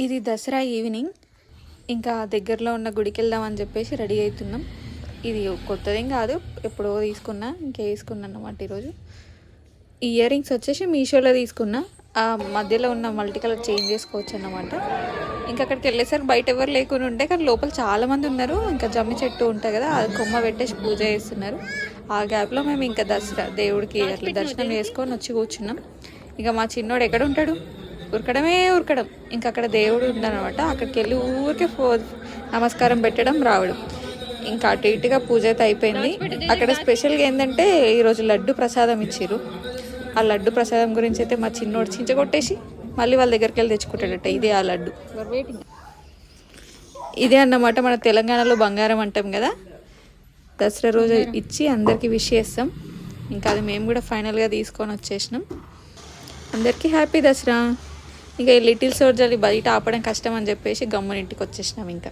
ఇది దసరా ఈవినింగ్. ఇంకా దగ్గరలో ఉన్న గుడికి వెళ్దామని చెప్పేసి రెడీ అవుతున్నాం. ఇది కొత్తదేం కాదు, ఎప్పుడో తీసుకున్నా, ఇంకా వేసుకున్నాను అన్నమాట. ఈరోజు ఈ ఇయర్ రింగ్స్ వచ్చేసి మీషోలో తీసుకున్నా. ఆ మధ్యలో ఉన్న మల్టీ కలర్ చేంజ్ చేసుకోవచ్చు అన్నమాట. ఇంకా అక్కడికి వెళ్ళేసరికి బయట ఎవరు లేకుండా ఉంటే, కానీ లోపల చాలామంది ఉన్నారు. ఇంకా జమ్మి చెట్టు ఉంటాయి కదా, అది కొమ్మ పెట్టేసి పూజ చేస్తున్నారు. ఆ గ్యాప్లో మేము ఇంకా దసరా దేవుడికి అట్లా దర్శనం చేసుకొని వచ్చి కూర్చున్నాం. ఇక మా చిన్నోడు ఎక్కడ ఉంటాడు, ఉరకడం. ఇంకా అక్కడ దేవుడు ఉందన్నమాట. అక్కడికి వెళ్ళి ఊరికే నమస్కారం పెట్టడం, రావడం. ఇంకా అటు ఇటుగా పూజ అయితే అయిపోయింది. అక్కడ స్పెషల్గా ఏంటంటే ఈరోజు లడ్డు ప్రసాదం ఇచ్చారు. ఆ లడ్డు ప్రసాదం గురించి అయితే మా చిన్నోడు చించగొట్టేసి మళ్ళీ వాళ్ళ దగ్గరికి వెళ్ళి తెచ్చుకుంటాడట. ఇదే ఆ లడ్డు, ఇదే అన్నమాట మన తెలంగాణలో బంగారం అంటాం కదా. దసరా రోజు ఇచ్చి అందరికీ విష్ చేస్తాం. ఇంకా అది మేము కూడా ఫైనల్గా తీసుకొని వచ్చేసినాం. అందరికీ హ్యాపీ దసరా. ఇంకా ఈ లిటిల్ సోల్జర్ని బయట ఆపడం కష్టం అని చెప్పేసి గమ్మున ఇంటికి వచ్చేసినాం. ఇంకా